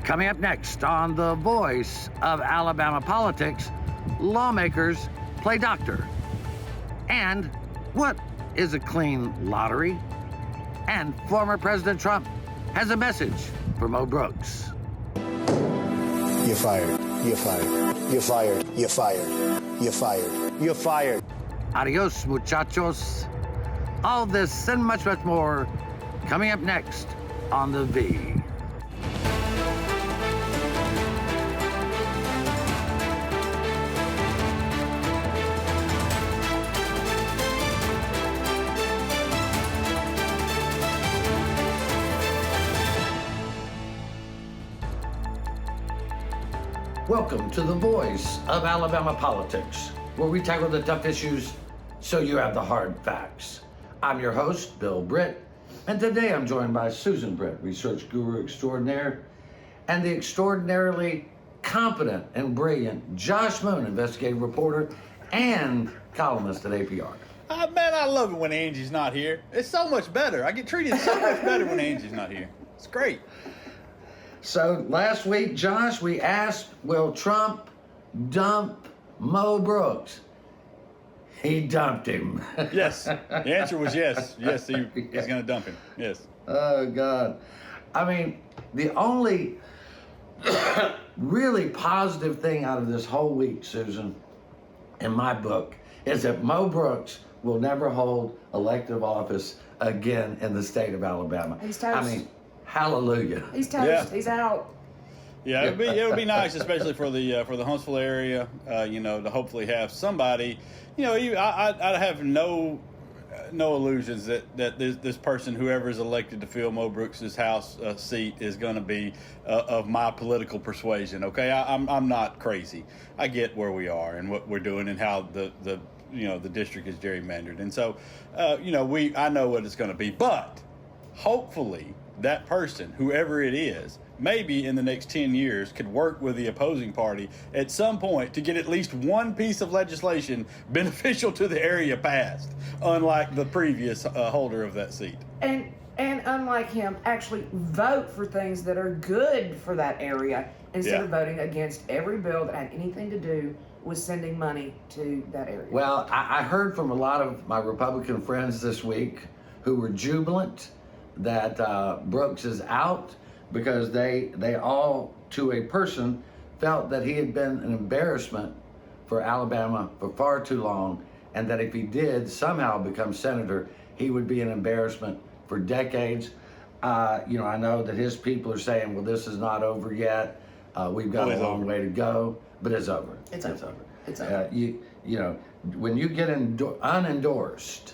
Coming up next on The Voice of Alabama Politics, lawmakers play doctor. And what is a clean lottery? And former President Trump has a message for Mo Brooks. You're fired. You're fired. You're fired. You're fired. You're fired. You're fired. Adios, muchachos. All this and much, much more coming up next on The V. Welcome to The Voice of Alabama Politics, where we tackle the tough issues so you have the hard facts. I'm your host, Bill Britt, and today I'm joined by Susan Britt, research guru extraordinaire, and the extraordinarily competent and brilliant Josh Moon, investigative reporter and columnist at APR. Man, I love it when Angie's not here. It's so much better. I get treated so much better when Angie's not here. It's great. So last week, Josh, we asked, will Trump dump Mo Brooks? He dumped him. Yes. The answer was yes. Yes, he's going to dump him. Yes. Oh, God. I mean, the only really positive thing out of this whole week, Susan, in my book, is that Mo Brooks will never hold elective office again in the state of Alabama. He's toast. I mean, hallelujah. He's toast. Yeah. He's out. Yeah, it would be nice, especially for the Huntsville area, to hopefully have somebody. I have no illusions that this person, whoever is elected to fill Mo Brooks's House seat, is going to be of my political persuasion. Okay, I'm not crazy. I get where we are and what we're doing and how the district is gerrymandered, and so I know what it's going to be, but hopefully that person, whoever it is, maybe in the next 10 years could work with the opposing party at some point to get at least one piece of legislation beneficial to the area passed, unlike the previous holder of that seat. And unlike him, actually vote for things that are good for that area instead of voting against every bill that had anything to do with sending money to that area. Well, I heard from a lot of my Republican friends this week who were jubilant that Brooks is out, because they all, to a person, felt that he had been an embarrassment for Alabama for far too long, and that if he did somehow become senator, he would be an embarrassment for decades. I know that his people are saying, well, this is not over yet. We've got a long way to go, but it's over. It's over. It's over. When you get unendorsed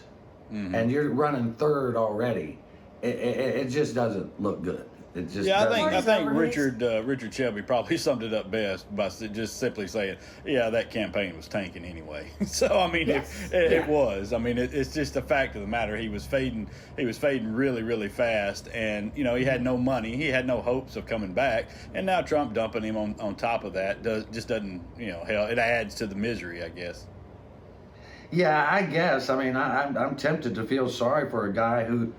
and you're running third already, it just doesn't look good. It just I think Richard Shelby probably summed it up best by just simply saying, that campaign was tanking anyway. So I mean, it was. I mean, it's just a fact of the matter. He was fading really, really fast, and he had no money. He had no hopes of coming back, and now Trump dumping him on top of that doesn't hell. It adds to the misery, I guess. Yeah, I guess. I mean, I'm tempted to feel sorry for a guy who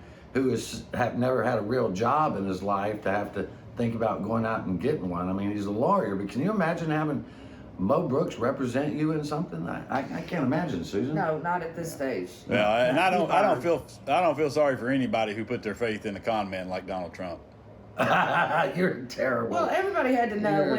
have never had a real job in his life to have to think about going out and getting one. I mean, he's a lawyer, but can you imagine having Mo Brooks represent you in something? I can't imagine, Susan. No, not at this stage. Yeah, and I don't feel sorry for anybody who put their faith in a con man like Donald Trump. You're terrible. Well, everybody had to know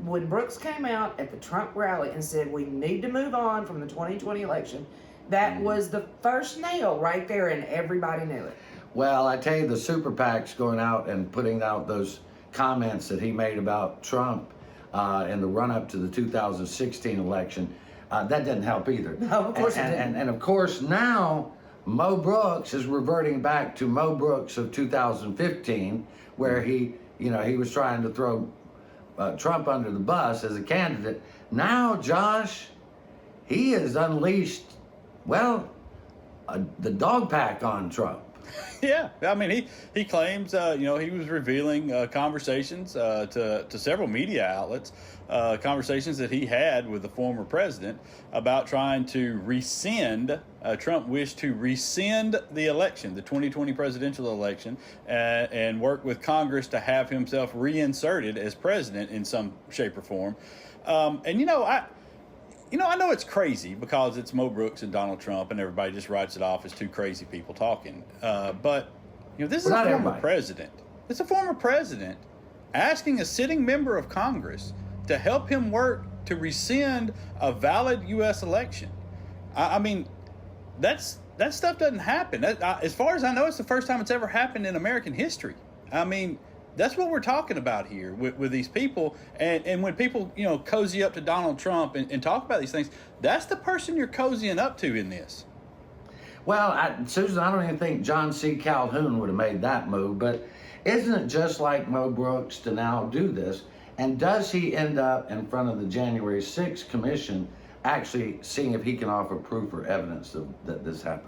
when Brooks came out at the Trump rally and said we need to move on from the 2020 election. That was the first nail right there, and everybody knew it. Well, I tell you, the super PACs going out and putting out those comments that he made about Trump in the run-up to the 2016 election, that didn't help either. No, of course it didn't. And of course, now Mo Brooks is reverting back to Mo Brooks of 2015, where he was trying to throw Trump under the bus as a candidate. Now, Josh, he has unleashed the dog pack on Trump. Yeah, I mean, he claims, he was revealing conversations to several media outlets, conversations that he had with the former president about trying to rescind. Trump wished to rescind the election, the 2020 presidential election, and work with Congress to have himself reinserted as president in some shape or form. I know it's crazy because it's Mo Brooks and Donald Trump, and everybody just writes it off as two crazy people talking. But this is a former president. It's a former president asking a sitting member of Congress to help him work to rescind a valid U.S. election. I mean, that stuff doesn't happen. As far as I know, it's the first time it's ever happened in American history. I mean, that's what we're talking about here with these people. And when people, cozy up to Donald Trump and talk about these things, that's the person you're cozying up to in this. Well, Susan, I don't even think John C. Calhoun would have made that move, but isn't it just like Mo Brooks to now do this? And does he end up in front of the January 6th commission actually seeing if he can offer proof or evidence that this happened?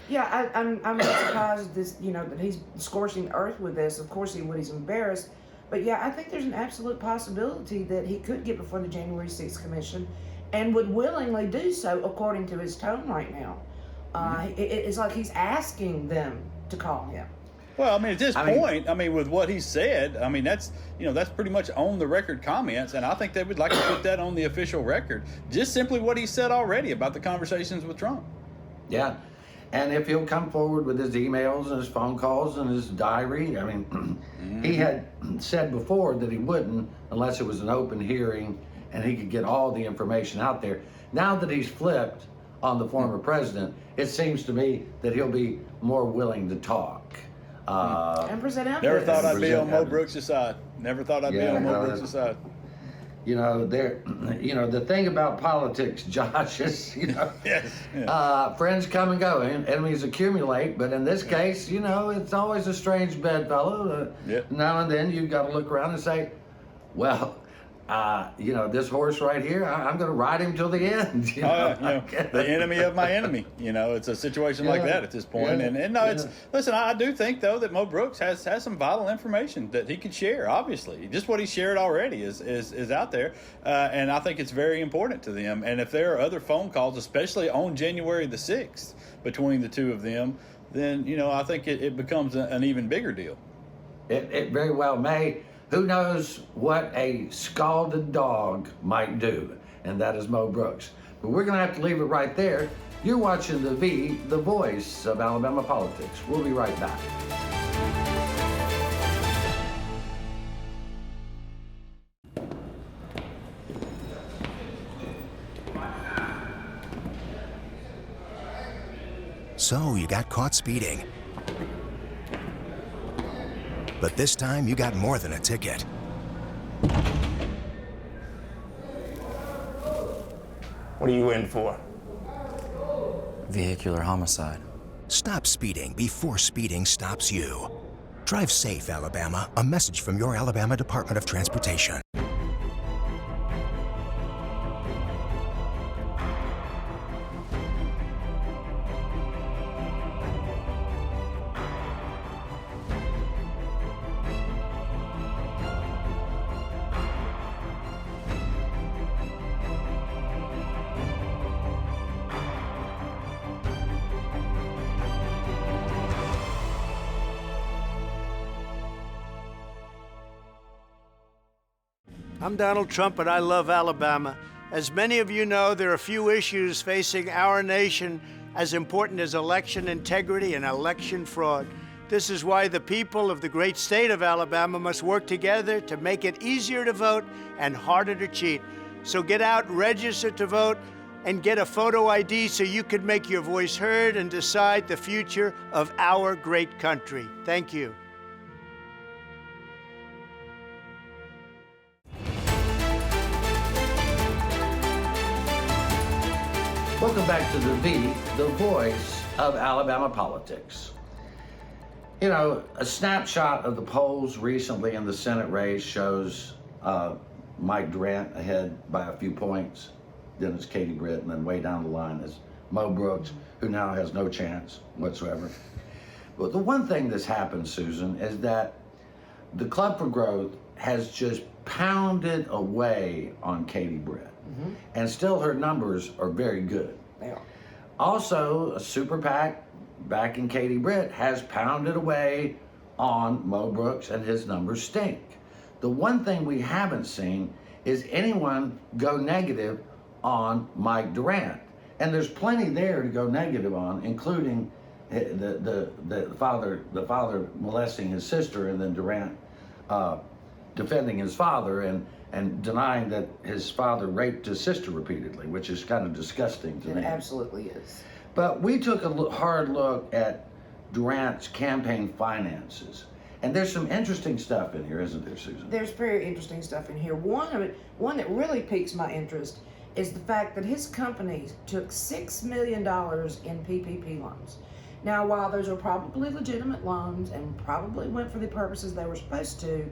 Yeah, I'm not surprised that he's scorching earth with this. Of course he's embarrassed. But yeah, I think there's an absolute possibility that he could get before the January 6th commission and would willingly do so according to his tone right now. It's like he's asking them to call him. Well, I mean, at this point, with what he said, that's pretty much on the record comments, and I think they would like to put that on the official record. Just simply what he said already about the conversations with Trump. Yeah. And if he'll come forward with his emails and his phone calls and his diary, he had said before that he wouldn't unless it was an open hearing and he could get all the information out there. Now that he's flipped on the former president, it seems to me that he'll be more willing to talk. And present evidence. Never thought I'd be on Mo Brooks' side. Never thought I'd be on Mo Brooks' side. The thing about politics, Josh, is, yes. Friends come and go and enemies accumulate. But in this case, it's always a strange bedfellow. Now and then you've got to look around and say, well, this horse right here, I'm going to ride him till the end. The enemy of my enemy. It's a situation like that at this point. Listen, I do think, though, that Mo Brooks has some vital information that he could share, obviously. Just what he shared already is out there. And I think it's very important to them. And if there are other phone calls, especially on January the 6th, between the two of them, then, I think it becomes an even bigger deal. It very well may. Who knows what a scalded dog might do, and that is Mo Brooks. But we're going to have to leave it right there. You're watching the voice of Alabama politics. We'll be right back. So you got caught speeding. But this time, you got more than a ticket. What are you in for? Vehicular homicide. Stop speeding before speeding stops you. Drive safe, Alabama. A message from your Alabama Department of Transportation. I'm Donald Trump, and I love Alabama. As many of you know, there are few issues facing our nation as important as election integrity and election fraud. This is why the people of the great state of Alabama must work together to make it easier to vote and harder to cheat. So get out, register to vote, and get a photo ID so you can make your voice heard and decide the future of our great country. Thank you. Welcome back to the voice of Alabama politics. A snapshot of the polls recently in the Senate race shows Mike Durant ahead by a few points. Then it's Katie Britt, and then way down the line is Mo Brooks, who now has no chance whatsoever. Well, the one thing that's happened, Susan, is that the Club for Growth has just pounded away on Katie Britt. And still her numbers are very good. They are. Also, a super PAC backing Katie Britt has pounded away on Mo Brooks, and his numbers stink. The one thing we haven't seen is anyone go negative on Mike Durant. And there's plenty there to go negative on, including the father molesting his sister, and then Durant defending his father and denying that his father raped his sister repeatedly, which is kind of disgusting to me. It absolutely is. But we took a hard look at Durant's campaign finances. And there's some interesting stuff in here, isn't there, Susan? There's very interesting stuff in here. One that really piques my interest is the fact that his company took $6 million in PPP loans. Now, while those are probably legitimate loans and probably went for the purposes they were supposed to,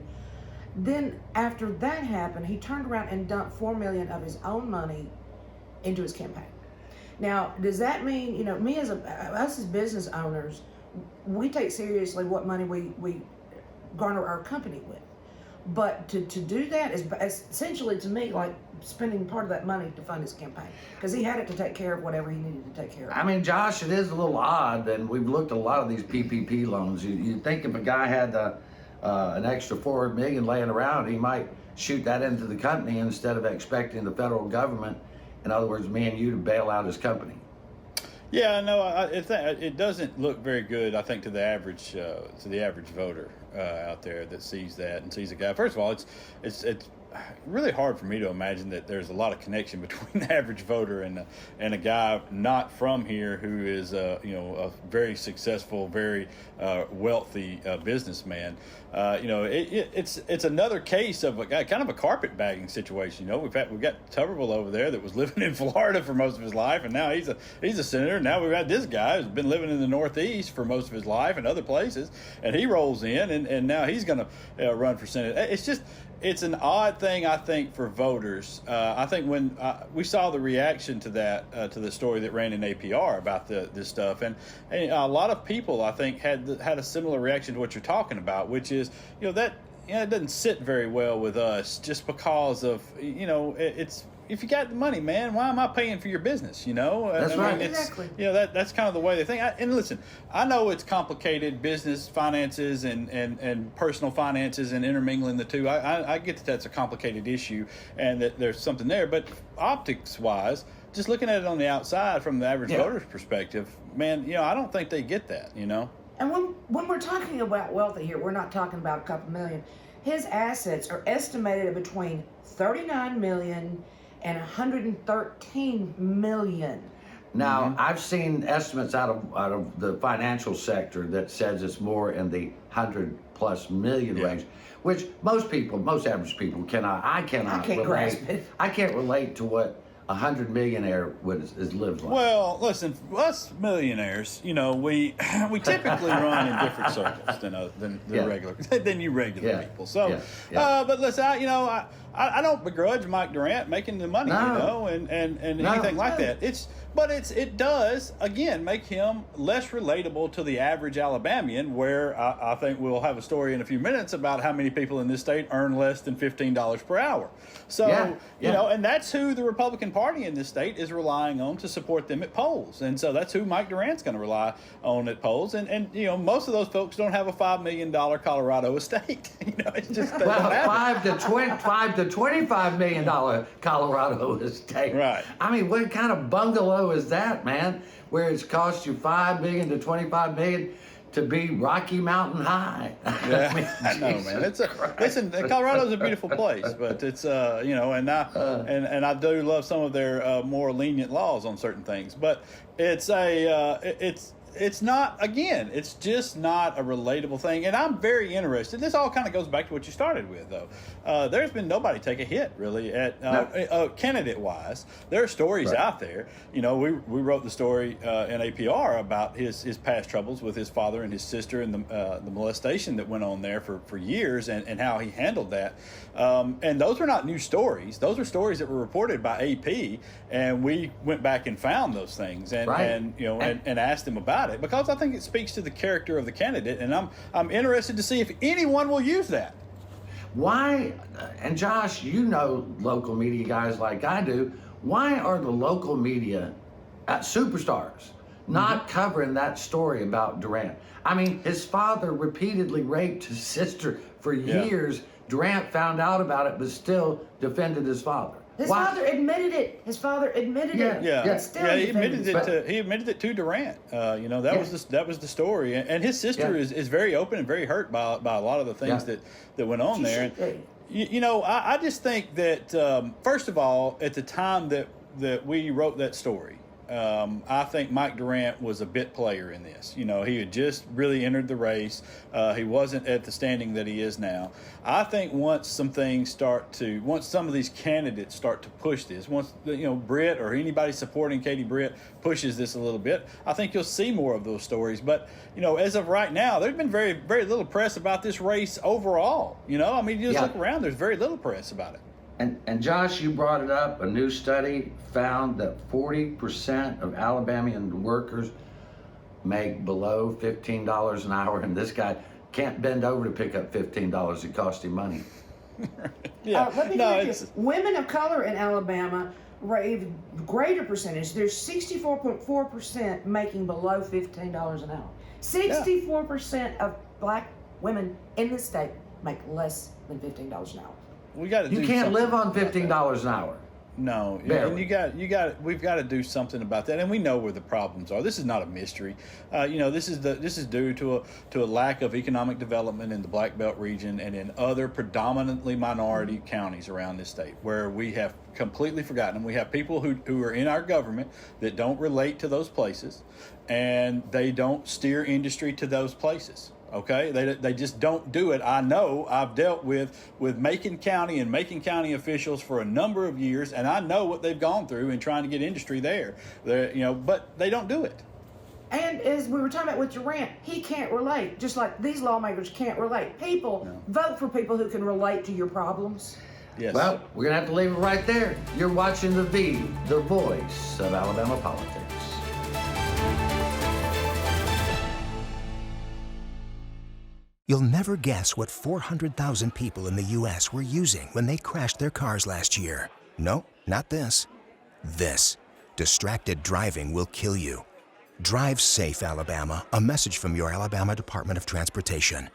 then after that happened, he turned around and dumped $4 million of his own money into his campaign. Now, does that mean, me us as business owners, we take seriously what money we garner our company with. But to do that is essentially, to me, like spending part of that money to fund his campaign, because he had it to take care of whatever he needed to take care of. I mean, Josh, it is a little odd, and we've looked at a lot of these PPP loans. You'd think if a guy had an extra $4 million laying around, he might shoot that into the company instead of expecting the federal government, in other words, me and you, to bail out his company. Yeah, no, it doesn't look very good, I think, to the average voter out there that sees that and sees a guy. First of all, it's really hard for me to imagine that there's a lot of connection between the average voter and a guy not from here who is a very successful, very wealthy businessman. It's another case of a guy, kind of a carpetbagging situation. We've got Tuberville over there that was living in Florida for most of his life, and now he's a senator. Now we've got this guy who's been living in the Northeast for most of his life and other places, and he rolls in and now he's going to run for Senate. It's an odd thing, I think, for voters. I think when we saw the reaction to that, to the story that ran in APR about this stuff, and a lot of people, I think, had a similar reaction to what you're talking about, which is, that it doesn't sit very well with us, just because of, it's. If you got the money, man, why am I paying for your business? That's right. Exactly. That's kind of the way they think. And listen, I know it's complicated, business finances and personal finances and intermingling the two. I get that that's a complicated issue and that there's something there. But optics-wise, just looking at it on the outside from the average voter's perspective, man, I don't think they get that. And when we're talking about wealthy here, we're not talking about a couple million. His assets are estimated at between $39 million and $113 million. Now, I've seen estimates out of the financial sector that says it's more in the 100+ million range, which most average people cannot. I can't relate. Grasp it. I can't relate to what a 100 millionaire is lives like. Well, listen, us millionaires, we typically run in different circles than you regular people. So, but listen, I don't begrudge Mike Durant making the money, and anything like that. It does again make him less relatable to the average Alabamian, where I think we'll have a story in a few minutes about how many people in this state earn less than $15 per hour. So, and that's who the Republican Party in this state is relying on to support them at polls. And so that's who Mike Durant's going to rely on at polls. And most of those folks don't have a $5 million Colorado estate. It's just $5 to $25 million Colorado estate. Right. I mean, what kind of bungalow is that, man? Where it's cost you $5 million to $25 million to be Rocky Mountain High. Yeah, I know, man. Listen, Colorado's a beautiful place, but it's and I do love some of their more lenient laws on certain things, but it's not, again, it's just not a relatable thing. And I'm very interested. This all kind of goes back to what you started with, though. There's been nobody take a hit, really, at candidate-wise. There are stories out there. We wrote the story in APR about his past troubles with his father and his sister and the molestation that went on there for years and how he handled that. And those were not new stories. Those were stories that were reported by AP, and we went back and found those things and asked him about about it because I think it speaks to the character of the candidate, and I'm interested to see if anyone will use that. Why, and Josh, you know local media guys like I do, why are the local media superstars not covering that story about Durant? I mean, his father repeatedly raped his sister for years. Durant found out about it, but still defended his father. His father admitted it. His father admitted it. He admitted it to Durant. That was the story, and his sister is very open and very hurt by a lot of the things that went on there. And, I just think that first of all, at the time that we wrote that story, I think Mike Durant was a bit player in this. He had just really entered the race. He wasn't at the standing that he is now. I think once some of these candidates start to push this, once Britt or anybody supporting Katie Britt pushes this a little bit, I think you'll see more of those stories. But as of right now, there's been very, very little press about this race overall. You just look around. There's very little press about it. And Josh, you brought it up. A new study found that 40% of Alabamian workers make below $15 an hour, and this guy can't bend over to pick up $15. It costs him money. Let me correct you. Women of color in Alabama rave greater percentage. There's 64.4% making below $15 an hour. 64% of black women in the state make less than $15 an hour. You can't live on $15 an hour. No, and we've got to do something about that, and we know where the problems are. This is not a mystery. This is due to a lack of economic development in the Black Belt region and in other predominantly minority counties around this state, where we have completely forgotten them. We have people who are in our government that don't relate to those places, and they don't steer industry to those places. Okay, they just don't do it. I know. I've dealt with Macon County and Macon County officials for a number of years, and I know what they've gone through in trying to get industry there. But they don't do it. And as we were talking about with Durant, he can't relate, just like these lawmakers can't relate. Vote for people who can relate to your problems. Yes. Well, we're gonna have to leave it right there. You're watching the voice of Alabama politics. You'll never guess what 400,000 people in the U.S. were using when they crashed their cars last year. No, not this. This. Distracted driving will kill you. Drive safe, Alabama. A message from your Alabama Department of Transportation.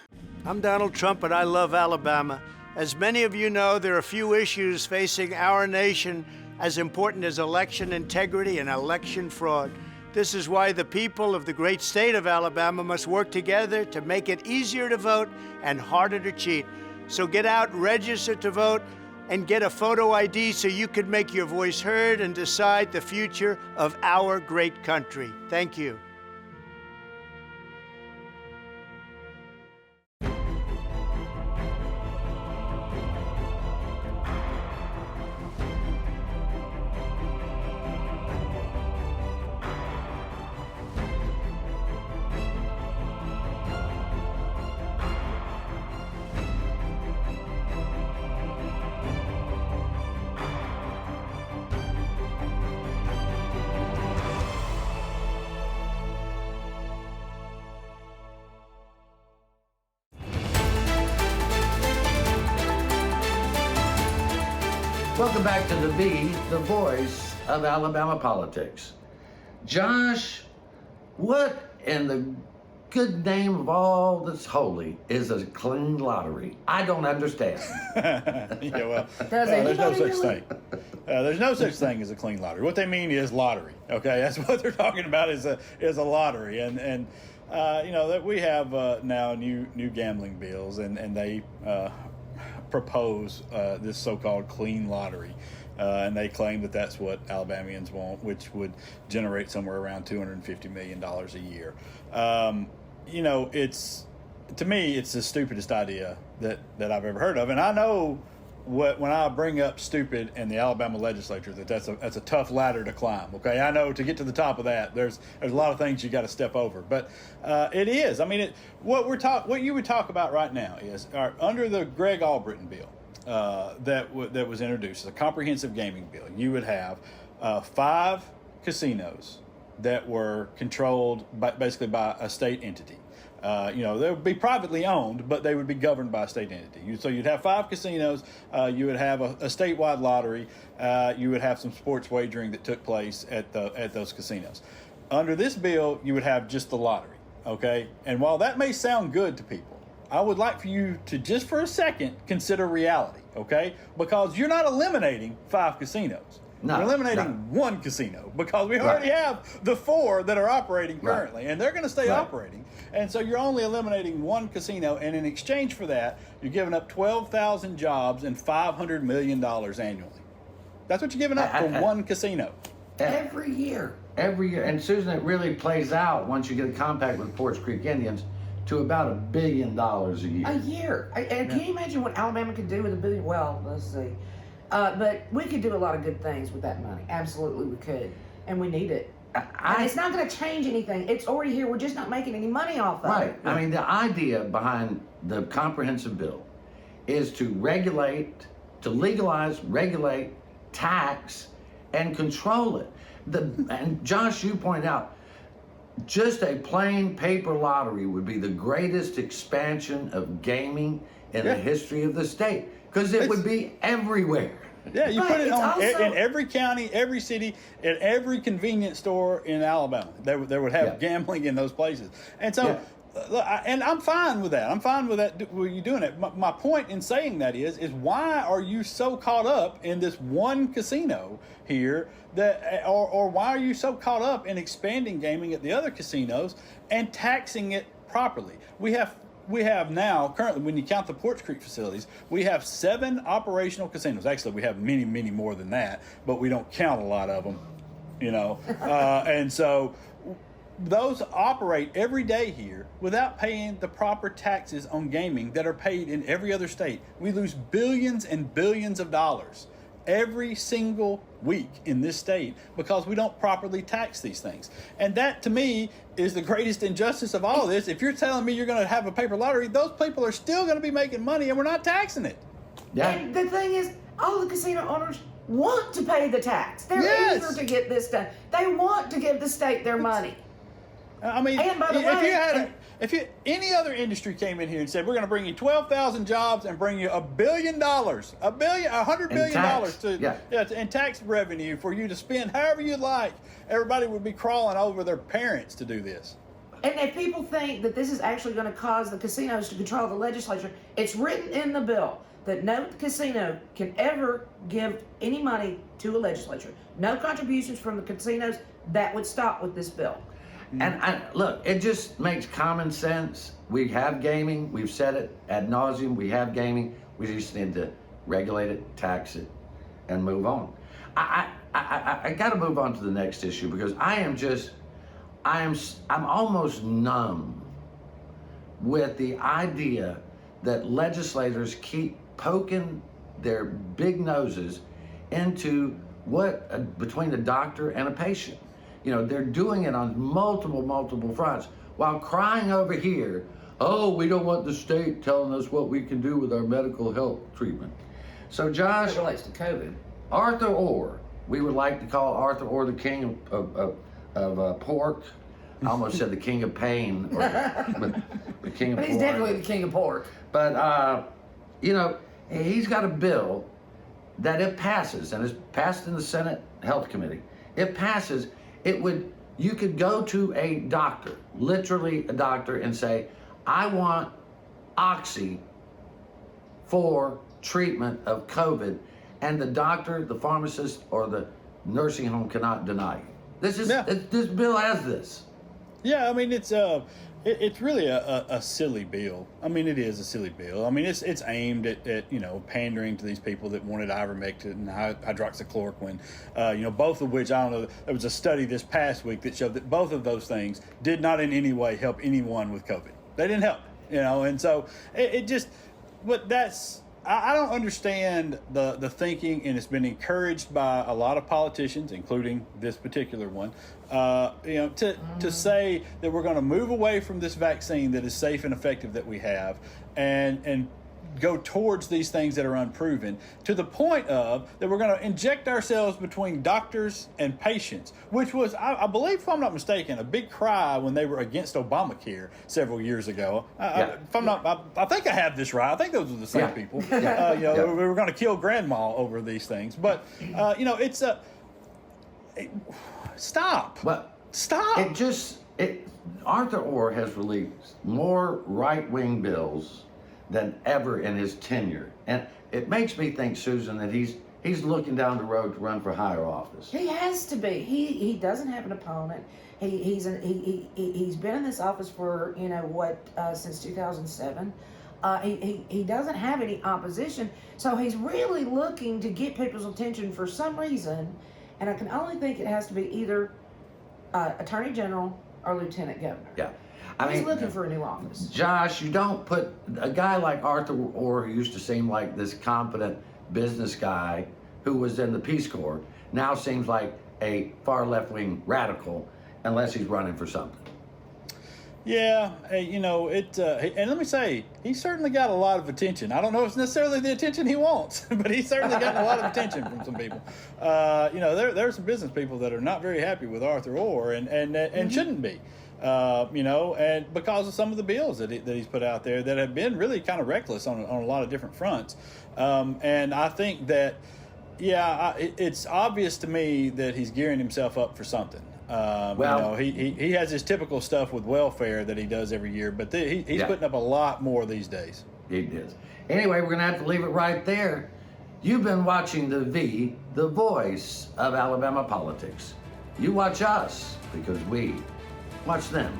I'm Donald Trump, and I love Alabama. As many of you know, there are few issues facing our nation as important as election integrity and election fraud. This is why the people of the great state of Alabama must work together to make it easier to vote and harder to cheat. So get out, register to vote, and get a photo ID so you can make your voice heard and decide the future of our great country. Thank you. Welcome back to the voice of Alabama politics. Josh, what in the good name of all that's holy is a clean lottery? I don't understand. There's no such thing. There's no such thing as a clean lottery. What they mean is lottery. Okay, that's what they're talking about is a lottery, and that we have now new gambling bills, and they propose this so-called clean lottery, and they claim that that's what Alabamians want, which would generate somewhere around $250 million a year. To me, it's the stupidest idea that I've ever heard of, and I know when I bring up stupid in the Alabama legislature, that's a tough ladder to climb. Okay, I know to get to the top of that, there's a lot of things you got to step over, but it is. I mean, what you would talk about right now is under the Greg Albritton bill that was introduced, a comprehensive gaming bill. You would have 5 casinos that were controlled basically by a state entity. They would be privately owned, but they would be governed by a state entity. So you'd have 5 casinos, you would have a statewide lottery, you would have some sports wagering that took place at those casinos. Under this bill, you would have just the lottery, okay? And while that may sound good to people, I would like for you to just for a second consider reality, okay? Because you're not eliminating 5 casinos. No, We're eliminating 1 casino because we already have the 4 that are operating currently, and they're going to stay operating. And so you're only eliminating 1 casino, and in exchange for that, you're giving up 12,000 jobs and $500 million annually. That's what you're giving up for 1 casino. Every year. And Susan, it really plays out once you get a compact with Forest Creek Indians to about $1 billion a year. A year. And can you imagine what Alabama could do with $1 billion? Well, let's see. But we could do a lot of good things with that money. Absolutely, we could. And we need it. And it's not going to change anything. It's already here. We're just not making any money off of it. Right. I mean, the idea behind the comprehensive bill is to regulate, to legalize, regulate, tax, and control it. And Josh, you pointed out, just a plain paper lottery would be the greatest expansion of gaming in the history of the state, because it would be everywhere. Yeah, you put it it's on also- in every county, every city, at every convenience store in Alabama. They would have gambling in those places. And so, and I'm fine with that. I'm fine with that. With you doing it. My point in saying that is why are you so caught up in this 1 casino here that, or why are you so caught up in expanding gaming at the other casinos and taxing it properly? We have now, currently, when you count the Porch Creek facilities, we have 7 operational casinos. Actually, we have many, many more than that, but we don't count a lot of them, and so those operate every day here without paying the proper taxes on gaming that are paid in every other state. We lose billions and billions of dollars every single week in this state because we don't properly tax these things. And that, to me, is the greatest injustice of all of this. If you're telling me you're going to have a paper lottery, those people are still going to be making money and we're not taxing it. Yeah. And the thing is, all the casino owners want to pay the tax. They're eager to get this done. They want to give the state their money. I mean, And by the way, if any other industry came in here and said, we're going to bring you 12,000 jobs and bring you $1 billion, $100 billion in tax revenue for you to spend however you like, everybody would be crawling over their parents to do this. And if people think that this is actually going to cause the casinos to control the legislature, it's written in the bill that no casino can ever give any money to a legislature. No contributions from the casinos. That would stop with this bill. And look, it just makes common sense. We have gaming. We've said it ad nauseum. We have gaming. We just need to regulate it, tax it, and move on. I got to move on to the next issue because I'm almost numb with the idea that legislators keep poking their big noses into between a doctor and a patient. They're doing it on multiple fronts while crying over here, oh, we don't want the state telling us what we can do with our medical health treatment. So, Josh, It relates to COVID. Arthur Orr, we would like to call Arthur Orr the king of pork. I almost said the king of pain, but the king of But pork. he's definitely the king of pork. But, he's got a bill that if passes, and it's passed in the Senate Health Committee, it passes, you could go to a doctor, literally a doctor, and say, I want Oxy for treatment of COVID, and the doctor, the pharmacist, or the nursing home cannot deny you. This bill has this. Yeah, I mean, it's really a silly bill. I mean, it is a silly bill. I mean, it's aimed at pandering to these people that wanted ivermectin and hydroxychloroquine, both of which, I don't know, there was a study this past week that showed that both of those things did not in any way help anyone with COVID. They didn't help, and so it just, but that's, I don't understand the thinking, and it's been encouraged by a lot of politicians, including this particular one, to say that we're going to move away from this vaccine that is safe and effective that we have, and go towards these things that are unproven, to the point of that we're going to inject ourselves between doctors and patients, which was, I believe, if I'm not mistaken, a big cry when they were against Obamacare several years ago. If I'm not, I think I have this right. I think those were the same people. We were going to kill grandma over these things, but it's stop. But stop. Arthur Orr has released more right-wing bills than ever in his tenure, and it makes me think, Susan, that he's looking down the road to run for higher office. He has to be. He doesn't have an opponent. He's been in this office for since 2007. He doesn't have any opposition, so he's really looking to get people's attention for some reason, and I can only think it has to be either Attorney General or Lieutenant Governor. Yeah. He's looking for a new office. Josh, you don't put a guy like Arthur Orr, who used to seem like this competent business guy who was in the Peace Corps, now seems like a far left-wing radical unless he's running for something. Yeah, and let me say, he certainly got a lot of attention. I don't know if it's necessarily the attention he wants, but he's certainly gotten a lot of attention from some people. There are some business people that are not very happy with Arthur Orr and shouldn't be. And because of some of the bills that he's put out there that have been really kind of reckless on a lot of different fronts. And I think that, it's obvious to me that he's gearing himself up for something. He has his typical stuff with welfare that he does every year, but he's putting up a lot more these days. He does. Anyway, we're going to have to leave it right there. You've been watching the voice of Alabama politics. You watch us because we watch them.